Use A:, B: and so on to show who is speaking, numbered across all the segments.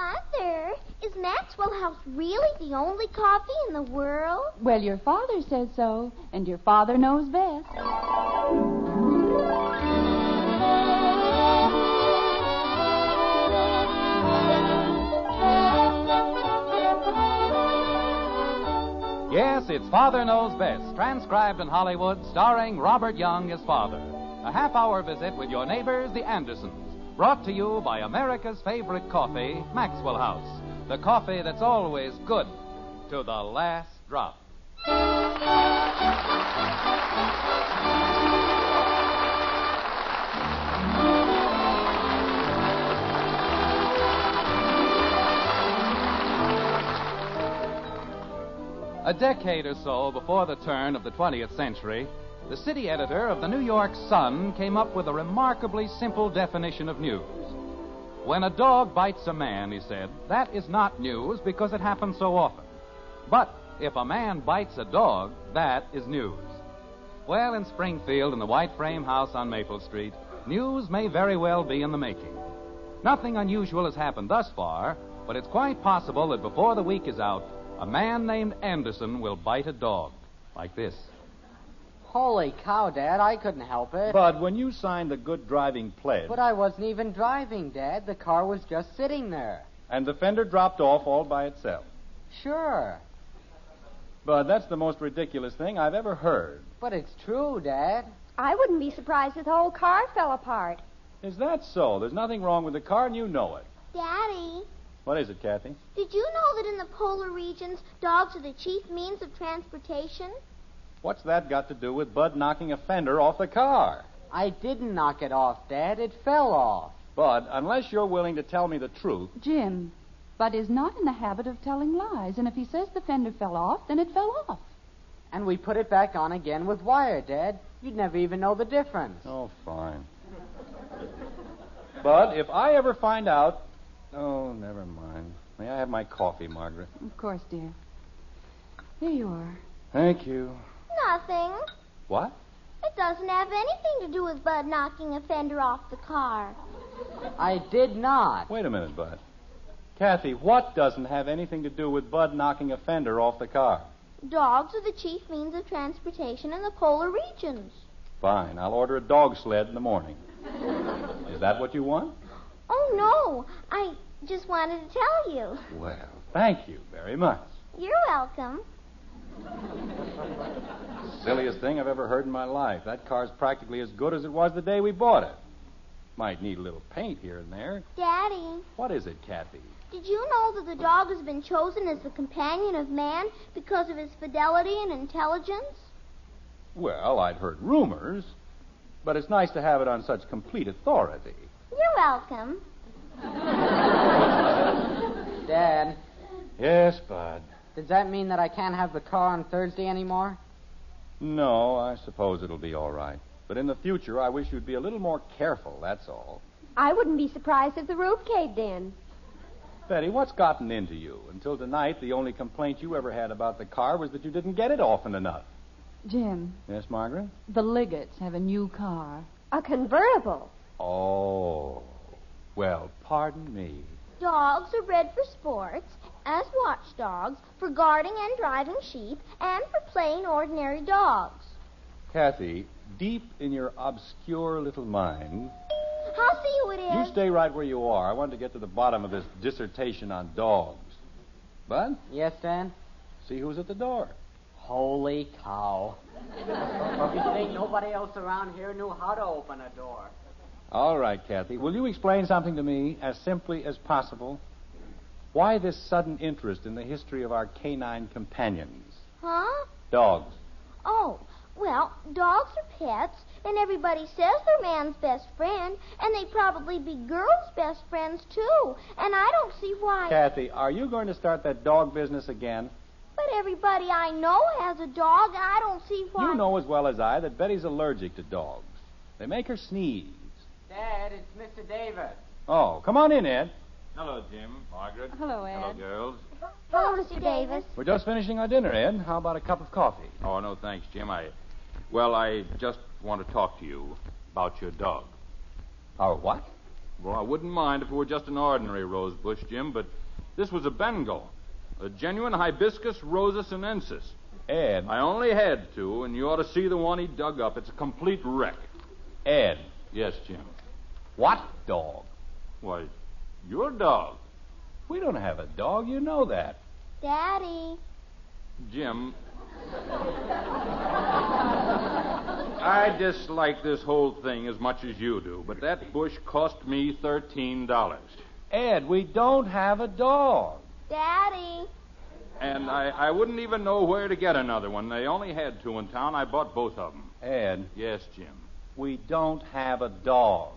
A: Mother, is Maxwell House really the only coffee in the world?
B: Well, your father says so, and your father knows best.
C: Yes, it's Father Knows Best, transcribed in Hollywood, starring Robert Young as father. A half-hour visit with your neighbors, the Andersons. Brought to you by America's favorite coffee, Maxwell House. The coffee that's always good to the last drop. A decade or so before the turn of the 20th century, the city editor of the New York Sun came up with a remarkably simple definition of news. When a dog bites a man, he said, that is not news because it happens so often. But if a man bites a dog, that is news. Well, in Springfield, in the white frame house on Maple Street, news may very well be in the making. Nothing unusual has happened thus far, but it's quite possible that before the week is out, a man named Anderson will bite a dog. Like this.
D: Holy cow, Dad, I couldn't help it.
E: Bud, when you signed the good driving pledge...
D: But I wasn't even driving, Dad. The car was just sitting there.
E: And the fender dropped off all by itself.
D: Sure.
E: Bud, that's the most ridiculous thing I've ever heard.
D: But it's true, Dad.
F: I wouldn't be surprised if the whole car fell apart.
E: Is that so? There's nothing wrong with the car, and you know it.
A: Daddy,
E: What is it, Kathy?
A: did you know that in the polar regions, dogs are the chief means of transportation?
E: What's that got to do with Bud knocking a fender off the car?
D: I didn't knock it off, Dad. It fell off.
E: Bud, unless you're willing to tell me the truth...
B: Jim, Bud is not in the habit of telling lies, and if he says the fender fell off, then it fell off.
D: And we put it back on again with wire, Dad. You'd never even know the difference.
E: Oh, fine. Bud, if I ever find out... Oh, never mind. May I have my coffee, Margaret?
B: Of course, dear. Here you are.
E: Thank you.
A: Nothing.
E: What?
A: It doesn't have anything to do with Bud knocking a fender off the car.
D: I did not.
E: Wait a minute, Bud. Kathy, what doesn't have anything to do with Bud knocking a fender off the car?
A: Dogs are the chief means of transportation in the polar regions.
E: Fine. I'll order a dog sled in the morning. Is that what you want?
A: Oh, no. I just wanted to tell you.
E: Well, thank you very much.
A: You're welcome.
E: Silliest thing I've ever heard in my life. That car's practically as good as it was the day we bought it. Might need a little paint here and there.
A: Daddy,
E: What is it, Kathy?
A: did you know that the dog has been chosen as the companion of man because of his fidelity and intelligence?
E: Well, I'd heard rumors, but it's nice to have it on such complete authority.
A: You're welcome.
D: Dad,
E: Yes, Bud.
D: does that mean that I can't have the car on Thursday anymore?
E: No, I suppose it'll be all right. But in the future, I wish you'd be a little more careful, that's all.
F: I wouldn't be surprised if the roof caved in.
E: Betty, what's gotten into you? Until tonight, the only complaint you ever had about the car was that you didn't get it often enough.
B: Jim,
E: Yes, Margaret?
B: the Liggetts have a new car.
F: A convertible.
E: Oh. Well, pardon me.
A: Dogs are bred for sports, as watchdogs, for guarding and driving sheep, and for playing ordinary dogs.
E: Kathy, deep in your obscure little mind,
A: I'll see who it is.
E: you stay right where you are. I want to get to the bottom of this dissertation on dogs. Bud,
D: Yes, Dad?
E: see who's at the door.
D: Holy cow. You think nobody else around here knew how to open a door?
E: All right, Kathy. Will you explain something to me as simply as possible? Why this sudden interest in the history of our canine companions?
A: Huh?
E: Dogs.
A: Oh, well, dogs are pets, and everybody says they're man's best friend, and they'd probably be girls' best friends, too. And I don't see why.
E: Kathy, are you going to start that dog business again?
A: But everybody I know has a dog, and I don't see why.
E: You know as well as I that Betty's allergic to dogs. They make her sneeze.
D: Dad, it's Mr. Davis.
E: Oh, come on in, Ed.
G: Hello, Jim, Margaret.
B: Hello, Ed.
G: Hello, girls.
A: Hello, Mr. Davis.
E: We're just finishing our dinner, Ed. How about a cup of coffee?
G: Oh, no, thanks, Jim. I just want to talk to you about your dog.
E: Our what?
G: Well, I wouldn't mind if it were just an ordinary rose bush, Jim, but this was a Bengal. A genuine Hibiscus rosa sinensis.
E: Ed.
G: I only had two, and you ought to see the one he dug up. It's a complete wreck.
E: Ed.
G: Yes, Jim.
E: What dog?
G: Why, your dog.
E: We don't have a dog. You know that.
A: Daddy.
G: Jim, I dislike this whole thing as much as you do, but that bush cost me $13.
E: Ed, we don't have a dog.
A: Daddy.
G: And I wouldn't even know where to get another one. They only had two in town. I bought both of them.
E: Ed.
G: Yes, Jim.
E: We don't have a dog.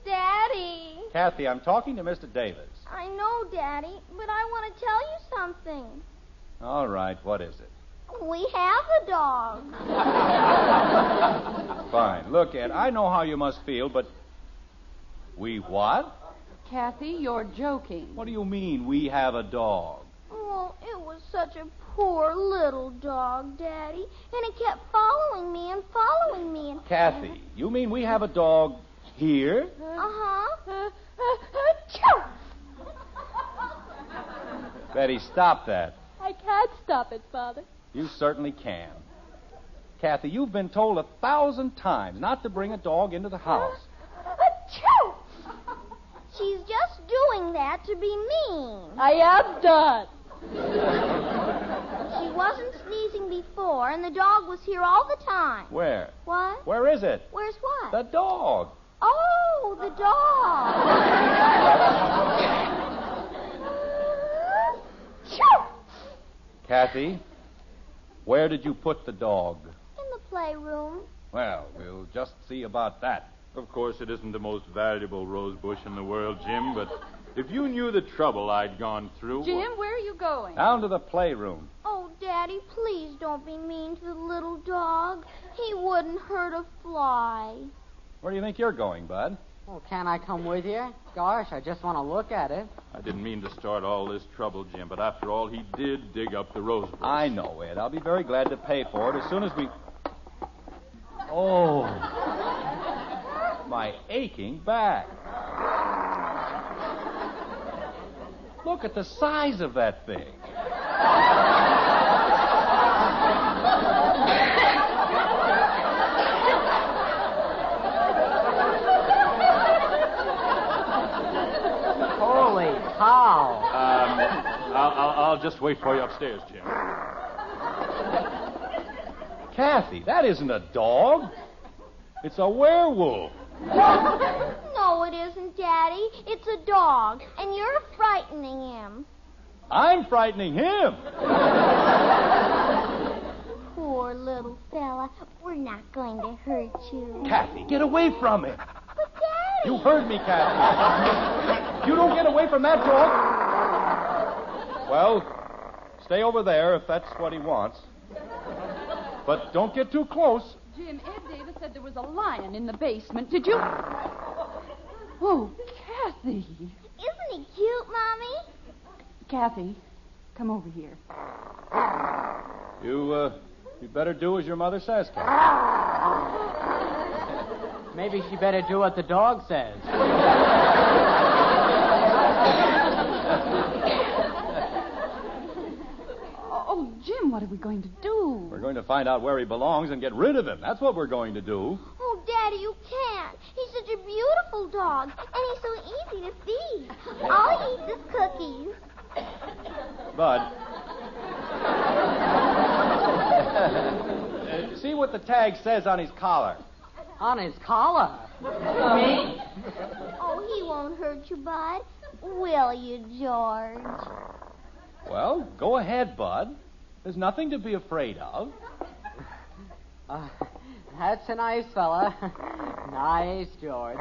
A: Daddy.
E: Kathy, I'm talking to Mr. Davis.
A: I know, Daddy, but I want to tell you something.
E: All right, what is it?
A: We have a dog.
E: Fine. Look, Ed, I know how you must feel, but... We what?
B: Kathy, you're joking.
E: What do you mean, we have a dog?
A: Well, it was such a poor little dog, Daddy, and it kept following me and following me. And...
E: Kathy, you mean we have a dog here?
A: Uh-huh.
E: Betty, stop that.
F: I can't stop it, Father.
E: You certainly can. Kathy, you've been told 1,000 times not to bring a dog into the house.
A: Achoo! She's just doing that to be mean.
F: I am done.
A: She wasn't sneezing before, and the dog was here all the time.
E: Where?
A: What?
E: Where is it?
A: Where's what?
E: The dog.
A: Oh, the dog.
E: Kathy, where did you put the dog?
A: In the playroom.
E: Well, we'll just see about that.
G: Of course, it isn't the most valuable rose bush in the world, Jim, but if you knew the trouble I'd gone through...
B: Jim, where are you going?
E: Down to the playroom.
A: Oh, Daddy, please don't be mean to the little dog. He wouldn't hurt a fly.
E: Where do you think you're going, Bud?
D: Well, can I come with you? Gosh, I just want to look at it.
G: I didn't mean to start all this trouble, Jim, but after all, he did dig up the rose bush.
E: I know, Ed. I'll be very glad to pay for it as soon as we... Oh, my aching back. Look at the size of that thing.
D: Holy cow.
G: I'll just wait for you upstairs, Jim.
E: Kathy, that isn't a dog. It's a werewolf.
A: No, it isn't, Daddy. It's a dog, and you're frightening him.
E: I'm frightening him.
A: Poor little fella. We're not going to hurt you.
E: Kathy, get away from him.
A: But, Daddy...
E: You heard me, Kathy. You don't get away from that dog. Well, stay over there if that's what he wants. But don't get too close.
B: Jim, Ed Davis said there was a lion in the basement. Did you... Oh, Kathy.
A: Isn't he cute, Mommy?
B: Kathy, come over here.
E: You better do as your mother says, Kathy.
D: Maybe she better do what the dog says.
B: Oh, Jim, what are we going to do?
E: We're going to find out where he belongs and get rid of him. That's what we're going to do.
A: Oh, Daddy, you can't. He's such a beautiful dog, and he's so easy to feed. All he eats is cookies.
E: Bud. See what the tag says on his collar.
D: On his collar? Me?
A: Oh, he won't hurt you, Bud. Will you, George?
E: Well, go ahead, Bud. There's nothing to be afraid of.
D: That's a nice fella. Nice, George.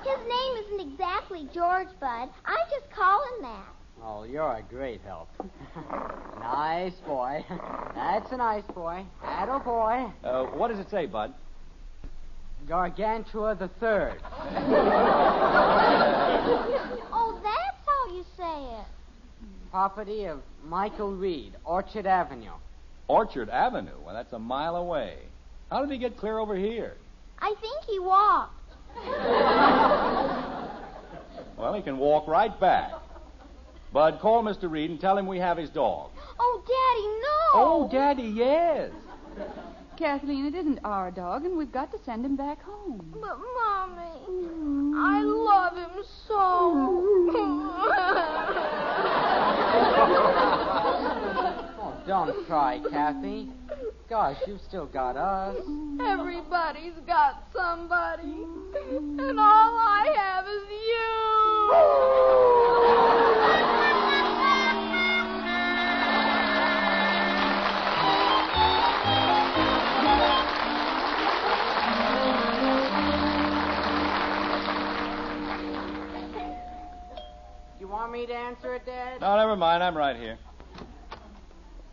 A: His name isn't exactly George, Bud. I just call him that.
D: Oh, you're a great help. Nice boy. That's a nice boy. Atta boy.
E: What does it say, Bud?
D: Gargantua the Third.
A: Oh, that's how you say it.
D: Property of Michael Reed, Orchard Avenue.
E: Orchard Avenue? Well, that's a mile away. How did he get clear over here?
A: I think he walked.
E: Well, he can walk right back. Bud, call Mr. Reed and tell him we have his dog.
A: Oh, Daddy, no.
E: Oh, Daddy, yes.
B: Kathleen, it isn't our dog, and we've got to send him back home.
A: But, Mommy, I love him so.
D: Oh, don't cry, Kathy. Gosh, you've still got us.
F: Everybody's got somebody. And all I have is
D: You want me to answer it, Dad?
E: No, never mind. I'm right here.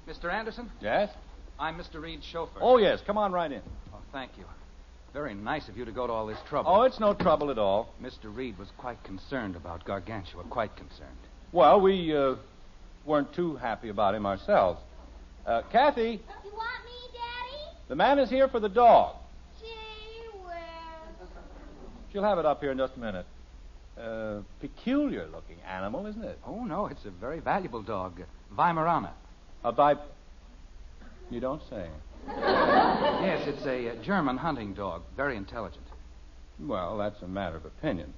C: Mr. Anderson,
E: Yes?
C: I'm Mr. Reed's chauffeur.
E: Oh, yes. Come on right in.
C: Oh, thank you. Very nice of you to go to all this trouble.
E: Oh, it's no trouble at all.
C: Mr. Reed was quite concerned about Gargantua, quite concerned.
E: Well, we weren't too happy about him ourselves. Kathy,
A: You want me, Daddy?
E: the man is here for the dog.
A: Gee whiz.
E: She'll have it up here in just a minute. Peculiar-looking animal, isn't it?
C: Oh, no, it's a very valuable dog, Weimaraner.
E: A vip... You don't say.
C: Yes, it's a German hunting dog, very intelligent.
E: Well, that's a matter of opinion.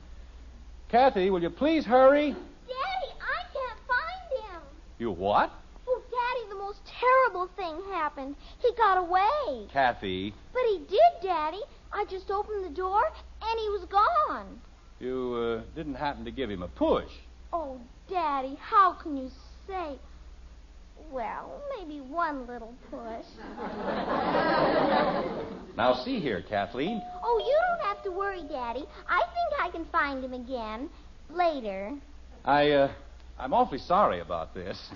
E: Kathy, will you please hurry?
A: Daddy, I can't find him.
E: You what?
A: Oh, Daddy, the most terrible thing happened. He got away.
E: Kathy,
A: But he did, Daddy. I just opened the door, and he was gone.
E: you didn't happen to give him a push.
A: Oh, Daddy, how can you say... Well, maybe one little push.
E: Now, see here, Kathleen.
A: Oh, you don't have to worry, Daddy. I think I can find him again later.
E: I'm awfully sorry about this.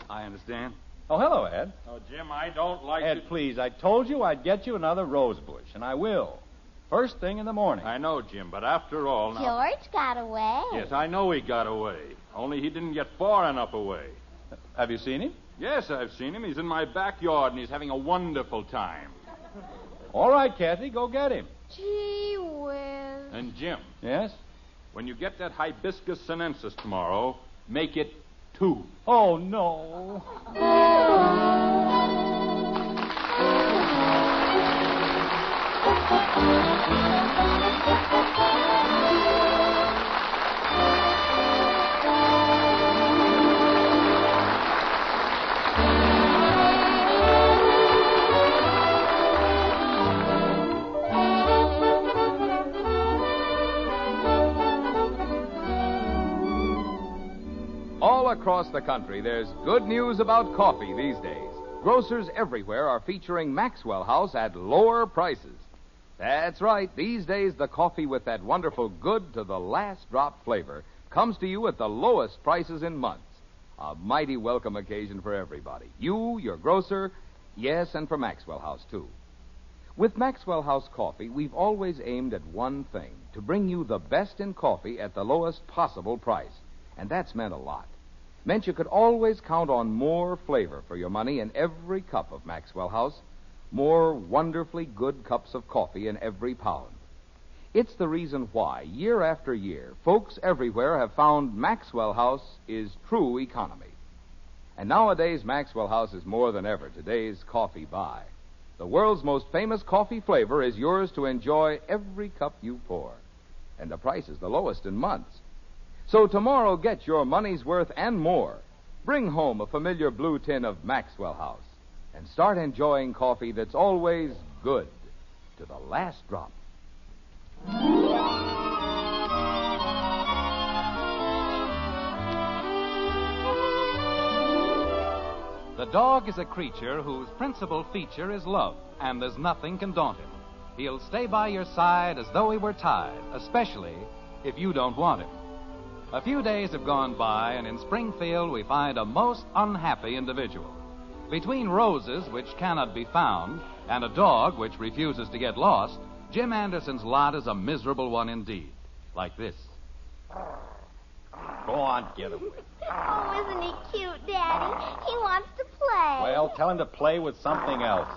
C: I understand.
E: Oh, hello, Ed.
G: Oh, Jim, I don't like
E: Ed, please, I told you I'd get you another rose bush, and I will. First thing in the morning.
G: I know, Jim, but after all, now...
A: George got away.
G: Yes, I know he got away. Only he didn't get far enough away.
E: Have you seen him?
G: Yes, I've seen him. He's in my backyard, and he's having a wonderful time.
E: All right, Kathy, go get him.
A: Gee whiz.
G: And, Jim,
E: Yes?
G: when you get that hibiscus sinensis tomorrow, make it 2.
E: Oh, no.
C: All across the country, there's good news about coffee these days. Grocers everywhere are featuring Maxwell House at lower prices. That's right. These days, the coffee with that wonderful good to the last drop flavor comes to you at the lowest prices in months. A mighty welcome occasion for everybody. You, your grocer, yes, and for Maxwell House, too. With Maxwell House coffee, we've always aimed at one thing, to bring you the best in coffee at the lowest possible price. And that's meant a lot. Meant you could always count on more flavor for your money in every cup of Maxwell House, more wonderfully good cups of coffee in every pound. It's the reason why, year after year, folks everywhere have found Maxwell House is true economy. And nowadays, Maxwell House is more than ever today's coffee buy. The world's most famous coffee flavor is yours to enjoy every cup you pour. And the price is the lowest in months. So tomorrow, get your money's worth and more. Bring home a familiar blue tin of Maxwell House and start enjoying coffee that's always good to the last drop. The dog is a creature whose principal feature is love, and there's nothing can daunt him. He'll stay by your side as though he were tied, especially if you don't want him. A few days have gone by, and in Springfield we find a most unhappy individual. Between roses, which cannot be found, and a dog which refuses to get lost, Jim Anderson's lot is a miserable one indeed. Like this.
E: Go on, get him.
A: Oh, isn't he cute, Daddy? He wants to play.
E: Well, tell him to play with something else.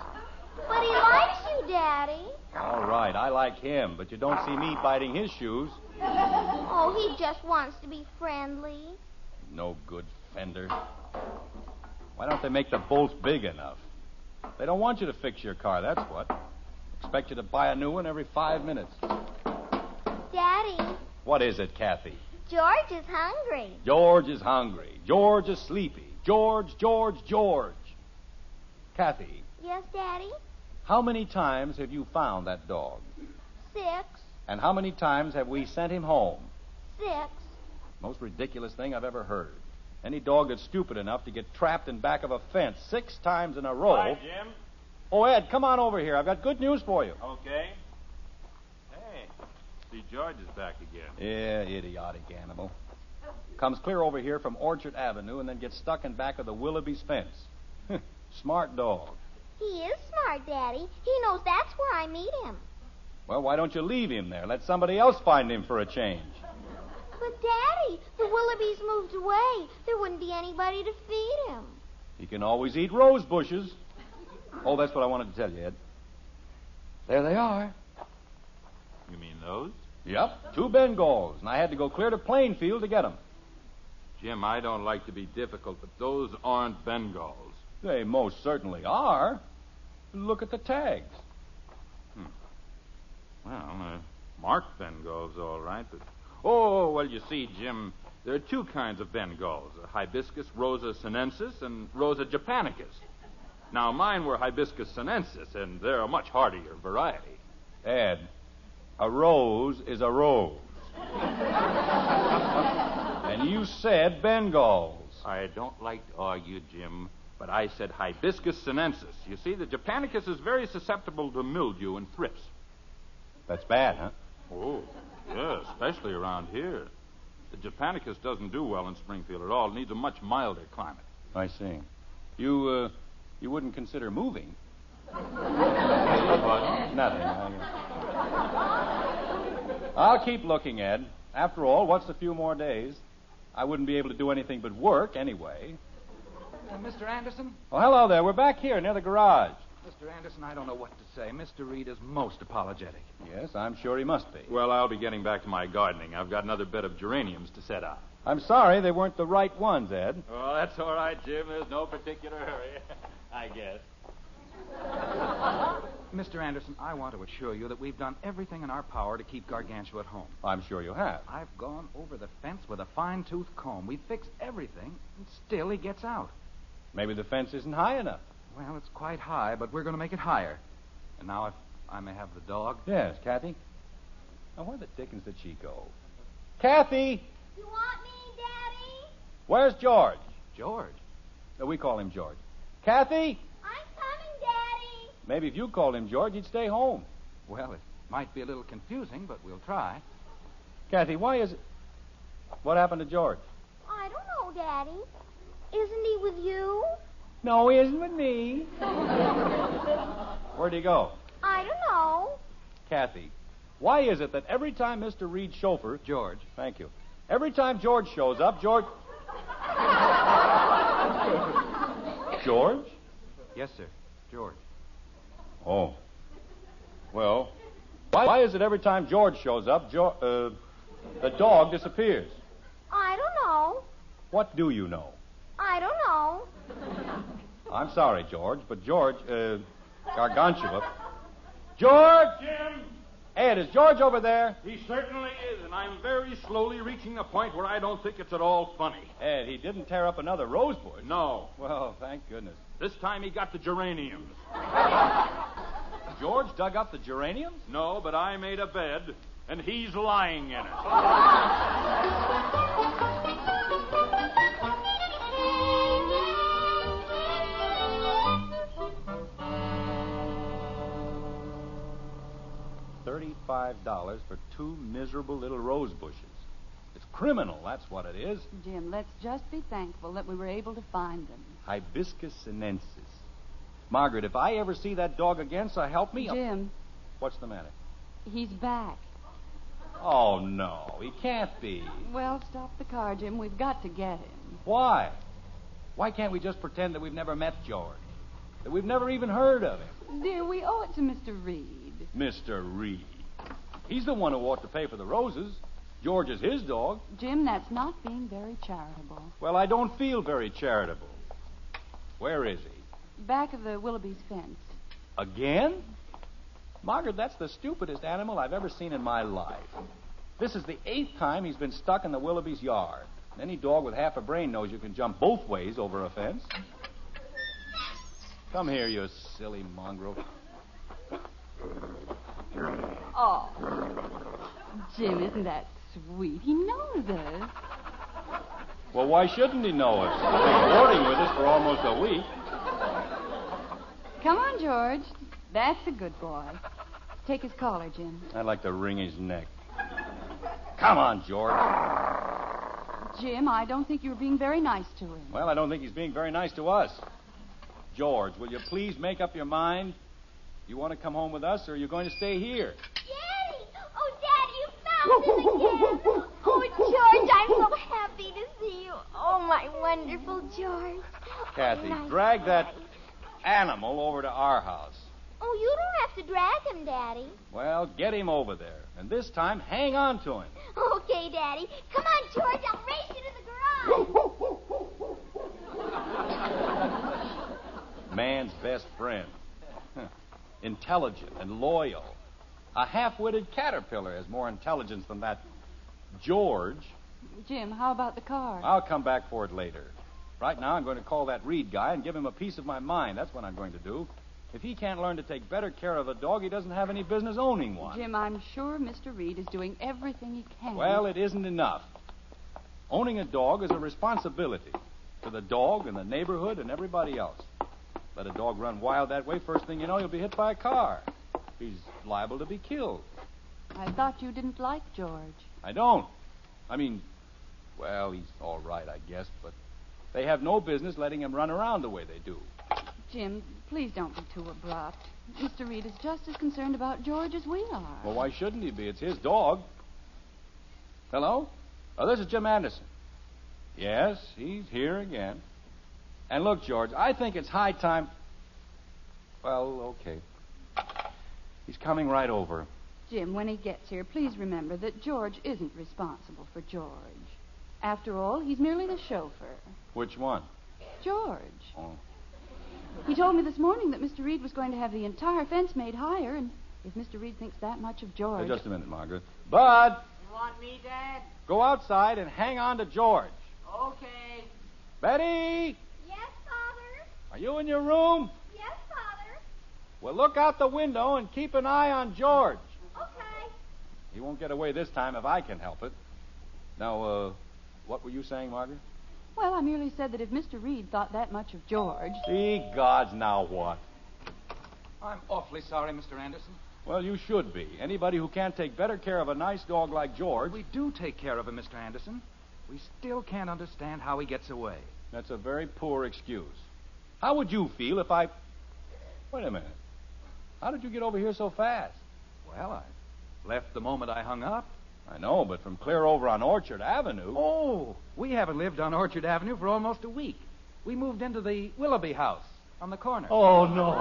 A: But he likes you, Daddy.
E: All right, I like him, but you don't see me biting his shoes.
A: Oh, he just wants to be friendly.
E: No good fender. Why don't they make the bolts big enough? They don't want you to fix your car, that's what. Expect you to buy a new one every 5 minutes.
A: Daddy,
E: What is it, Kathy?
A: George is hungry.
E: George is hungry. George is sleepy. George. Kathy,
A: Yes, Daddy?
E: how many times have you found that dog?
A: 6.
E: And how many times have we sent him home?
A: 6.
E: Most ridiculous thing I've ever heard. Any dog that's stupid enough to get trapped in back of a fence 6 times in a row.
G: Hi, Jim.
E: Oh, Ed, come on over here. I've got good news for you.
G: Okay. Hey, see, George is back again.
E: Yeah, idiotic animal. Comes clear over here from Orchard Avenue and then gets stuck in back of the Willoughby's fence. Smart dog.
A: He is smart, Daddy. He knows that's where I meet him.
E: Well, why don't you leave him there? Let somebody else find him for a change.
A: But, Daddy, the Willoughbys moved away. There wouldn't be anybody to feed him.
E: He can always eat rose bushes. Oh, that's what I wanted to tell you, Ed. There they are.
G: You mean those?
E: Yep, 2 Bengals, and I had to go clear to Plainfield to get them.
G: Jim, I don't like to be difficult, but those aren't Bengals.
E: They most certainly are. Look at the tags.
G: Well, marked Bengals, all right, but... Oh, well, you see, Jim, there are 2 kinds of Bengals, Hibiscus Rosa sinensis and Rosa japonicus. Now, mine were Hibiscus sinensis, and they're a much hardier variety.
E: Ed, a rose is a rose. And you said Bengals.
G: I don't like to argue, Jim, but I said Hibiscus sinensis. You see, the japonicus is very susceptible to mildew and thrips.
E: That's bad, huh?
G: Oh, yeah, especially around here. The japonicus doesn't do well in Springfield at all. It needs a much milder climate.
E: I see. You wouldn't consider moving? Nothing. I'll keep looking, Ed. After all, what's a few more days? I wouldn't be able to do anything but work anyway.
C: Mr. Anderson?
E: Oh, hello there. We're back here near the garage.
C: Mr. Anderson, I don't know what to say. Mr. Reed is most apologetic.
E: Yes, I'm sure he must be.
G: Well, I'll be getting back to my gardening. I've got another bed of geraniums to set out.
E: I'm sorry they weren't the right ones, Ed.
G: Oh, that's all right, Jim. There's no particular hurry, I guess.
C: Mr. Anderson, I want to assure you that we've done everything in our power to keep Gargantua at home.
E: I'm sure you have.
C: I've gone over the fence with a fine-tooth comb. We've fixed everything, and still he gets out.
E: Maybe the fence isn't high enough.
C: Well, it's quite high, but we're going to make it higher. And now, if I may have the dog.
E: Yes, Kathy. Now, where the dickens did she go? Kathy!
A: You want me, Daddy?
E: Where's George?
C: George?
E: No, we call him George. Kathy!
A: I'm coming, Daddy.
E: Maybe if you called him George, he'd stay home.
C: Well, it might be a little confusing, but we'll try.
E: Kathy, why is it... What happened to George?
A: I don't know, Daddy. Isn't he with you?
E: No, he isn't with me. Where'd he go?
A: I don't know.
E: Kathy, why is it that every time Mr. Reed's chauffeur...
C: George.
E: Thank you. Every time George shows up, George... George?
C: Yes, sir. George.
E: Oh. Well, why is it every time George shows up, the dog disappears?
A: I don't know.
E: What do you know?
A: I don't know.
E: I'm sorry, George, but George, Gargantua... George!
G: Jim!
E: Ed, is George over there?
G: He certainly is, and I'm very slowly reaching a point where I don't think it's at all funny.
E: Ed, he didn't tear up another rose bush.
G: No.
E: Well, thank goodness.
G: This time he got the geraniums.
E: George dug up the geraniums?
G: No, but I made a bed, and he's lying in it.
E: $35 for 2 miserable little rose bushes. It's criminal, that's what it is.
B: Jim, let's just be thankful that we were able to find them.
E: Hibiscus sinensis. Margaret, if I ever see that dog again, so help me...
B: Jim,
E: What's the matter?
B: he's back.
E: Oh, no, he can't be.
B: Well, stop the car, Jim. We've got to get him.
E: Why? Why can't we just pretend that we've never met George? That we've never even heard of him?
B: Dear, we owe it to Mr. Reed.
E: Mr. Reed. He's the one who ought to pay for the roses. George is his dog.
B: Jim, that's not being very charitable.
E: Well, I don't feel very charitable. Where is he?
B: Back of the Willoughby's fence.
E: Again? Margaret, that's the stupidest animal I've ever seen in my life. This is the 8th time he's been stuck in the Willoughby's yard. Any dog with half a brain knows you can jump both ways over a fence. Come here, you silly mongrel.
B: Oh, Jim, isn't that sweet? He knows us.
E: Well, why shouldn't he know us? He's been boarding with us for almost a week.
B: Come on, George. That's a good boy. Take his collar, Jim.
E: I'd like to wring his neck. Come on, George.
B: Jim, I don't think you were being very nice to him.
E: Well, I don't think he's being very nice to us. George, will you please make up your mind? You want to come home with us, or are you going to stay here?
A: Daddy! Oh, Daddy, you found him again. Oh, George, I'm so happy to see you. Oh, my wonderful George.
E: Kathy,
A: Nice
E: drag that
A: boy.
E: animal over to our house.
A: Oh, you don't have to drag him, Daddy.
E: Well, get him over there. And this time, hang on to him.
A: Okay, Daddy. Come on, George. I'll race you to the garage.
E: Man's best friend. Intelligent and loyal. A half-witted caterpillar has more intelligence than that George.
B: Jim, how about the car?
E: I'll come back for it later. Right now, I'm going to call that Reed guy and give him a piece of my mind. That's what I'm going to do. If he can't learn to take better care of a dog, he doesn't have any business owning one.
B: Jim, I'm sure Mr. Reed is doing everything he can.
E: Well, it isn't enough. Owning a dog is a responsibility to the dog and the neighborhood and everybody else. Let a dog run wild that way, first thing you know, he'll be hit by a car. He's liable to be killed.
B: I thought you didn't like George.
E: I don't. I mean, well, he's all right, I guess, but they have no business letting him run around the way they do.
B: Jim, please don't be too abrupt. Mr. Reed is just as concerned about George as we are.
E: Well, why shouldn't he be? It's his dog. Hello? Oh, this is Jim Henderson. Yes, he's here again. And look, George, I think it's high time... Well, okay. He's coming right over.
B: Jim, when he gets here, please remember that George isn't responsible for George. After all, he's merely the chauffeur.
E: Which one?
B: George.
E: Oh.
B: He told me this morning that Mr. Reed was going to have the entire fence made higher, and if Mr. Reed thinks that much of George...
E: Hey, just a minute, Margaret. Bud!
D: You want me, Dad?
E: Go outside and hang on to George.
D: Okay.
E: Betty!
A: Yes, Father?
E: Are you in your room?
A: Yes, Father.
E: Well, look out the window and keep an eye on George.
A: Okay.
E: He won't get away this time if I can help it. Now, what were you saying, Margaret?
B: Well, I merely said that if Mr. Reed thought that much of George...
E: See, gods, now what?
C: I'm awfully sorry, Mr. Anderson.
E: Well, you should be. Anybody who can't take better care of a nice dog like George...
C: We do take care of him, Mr. Anderson. We still can't understand how he gets away.
E: That's a very poor excuse. How would you feel if I... Wait a minute. How did you get over here so fast?
C: Well, I left the moment I hung up.
E: I know, but from clear over on Orchard Avenue...
C: Oh, we haven't lived on Orchard Avenue for almost a week. We moved into the Willoughby house on the corner.
E: Oh, no.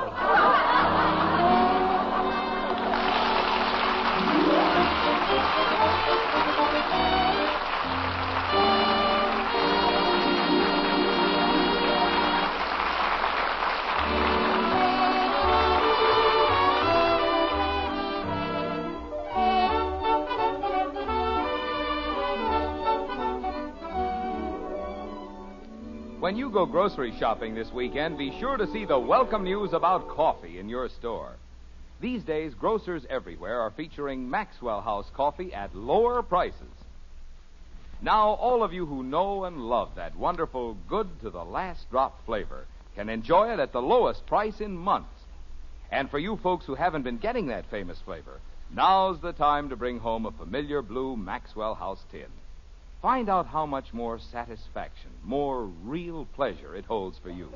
H: When you go grocery shopping this weekend, be sure to see the welcome news about coffee in your store. These days, grocers everywhere are featuring Maxwell House coffee at lower prices. Now, all of you who know and love that wonderful good-to-the-last-drop flavor can enjoy it at the lowest price in months. And for you folks who haven't been getting that famous flavor, now's the time to bring home a familiar blue Maxwell House tin. Find out how much more satisfaction, more real pleasure it holds for you.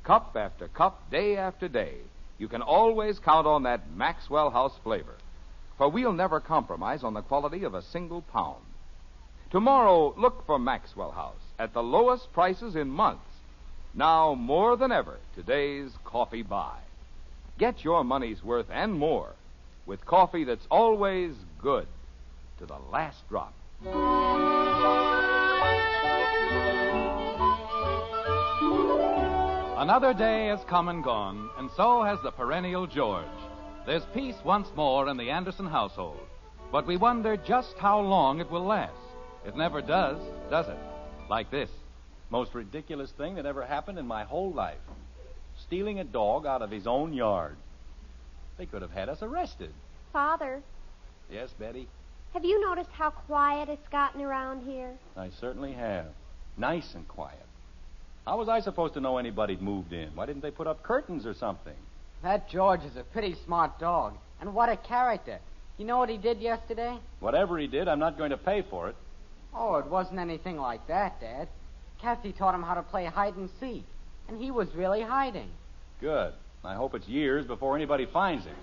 H: Cup after cup, day after day, you can always count on that Maxwell House flavor. For we'll never compromise on the quality of a single pound. Tomorrow, look for Maxwell House at the lowest prices in months. Now, more than ever, today's coffee buy. Get your money's worth and more with coffee that's always good to the last drop.
C: Another day has come and gone, and so has the perennial George. There's peace once more in the Anderson household, but we wonder just how long it will last. It never does it? Like this.
E: Most ridiculous thing that ever happened in my whole life. Stealing a dog out of his own yard. They could have had us arrested.
I: Father,
E: Yes, Betty?
I: have you noticed how quiet it's gotten around here?
E: I certainly have. Nice and quiet. How was I supposed to know anybody'd moved in? Why didn't they put up curtains or something?
D: That George is a pretty smart dog. And what a character. You know what he did yesterday?
E: Whatever he did, I'm not going to pay for it.
D: Oh, it wasn't anything like that, Dad. Kathy taught him how to play hide and seek. And he was really hiding.
E: Good. I hope it's years before anybody finds him.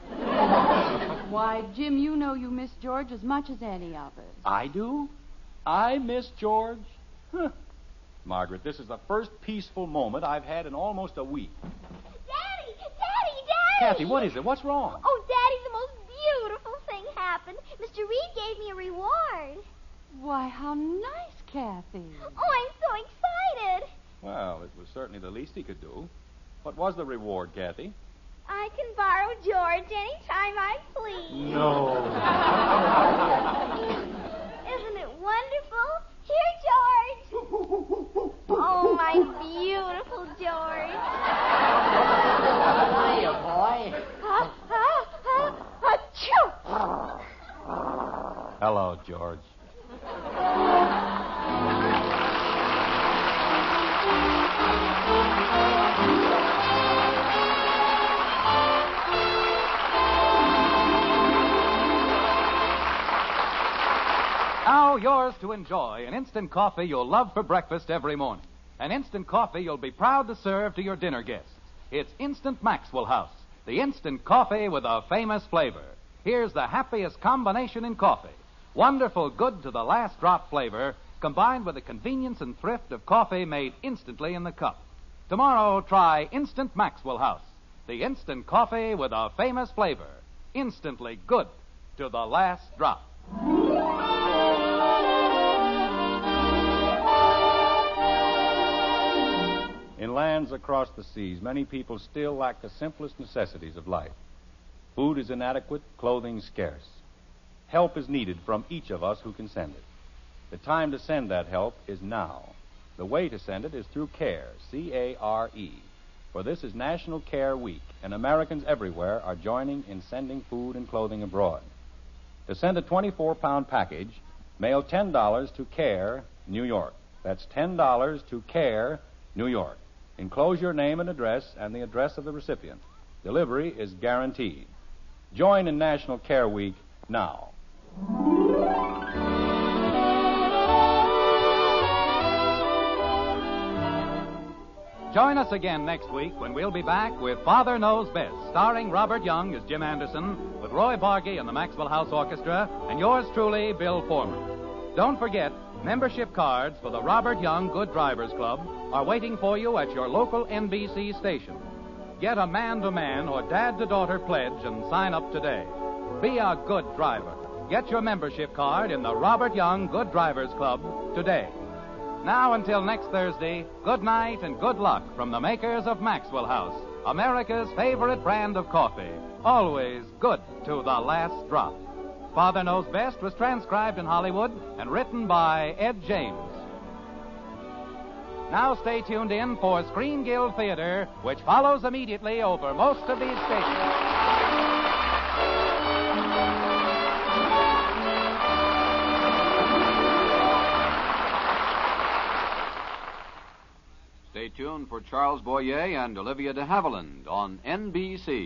B: Why, Jim, you know you miss George as much as any of us.
E: I do? I miss George? Huh. Margaret, this is the first peaceful moment I've had in almost a week.
A: Daddy! Daddy! Daddy!
E: Kathy, what is it? What's wrong?
A: Oh, Daddy, the most beautiful thing happened. Mr. Reed gave me a reward.
B: Why, how nice, Kathy.
A: Oh, I'm so excited.
E: Well, it was certainly the least he could do. What was the reward, Kathy?
A: I can borrow George anytime I please.
E: No.
A: Isn't it wonderful? Here, George. Oh, my beautiful George.
D: Hiya, boy.
A: Achoo!
E: Hello, George.
C: Now yours to enjoy, an instant coffee you'll love for breakfast every morning. An instant coffee you'll be proud to serve to your dinner guests. It's Instant Maxwell House, the instant coffee with a famous flavor. Here's the happiest combination in coffee. Wonderful, good to the last drop flavor, combined with the convenience and thrift of coffee made instantly in the cup. Tomorrow, try Instant Maxwell House, the instant coffee with a famous flavor. Instantly good to the last drop.
E: In lands across the seas, many people still lack the simplest necessities of life. Food is inadequate, clothing scarce. Help is needed from each of us who can send it. The time to send that help is now. The way to send it is through CARE, C-A-R-E. For this is National Care Week, and Americans everywhere are joining in sending food and clothing abroad. To send a 24-pound package, mail $10 to CARE, New York. That's $10 to CARE, New York. Enclose your name and address and the address of the recipient. Delivery is guaranteed. Join in National Care Week now.
C: Join us again next week when we'll be back with Father Knows Best, starring Robert Young as Jim Henderson, with Roy Bargy and the Maxwell House Orchestra, and yours truly, Bill Foreman. Don't forget, membership cards for the Robert Young Good Drivers Club are waiting for you at your local NBC station. Get a man-to-man or dad-to-daughter pledge and sign up today. Be a good driver. Get your membership card in the Robert Young Good Drivers Club today. Now, until next Thursday, good night and good luck from the makers of Maxwell House, America's favorite brand of coffee. Always good to the last drop. Father Knows Best was transcribed in Hollywood and written by Ed James. Now stay tuned in for Screen Guild Theater, which follows immediately over most of these stations.
H: Stay tuned for Charles Boyer and Olivia de Havilland on NBC.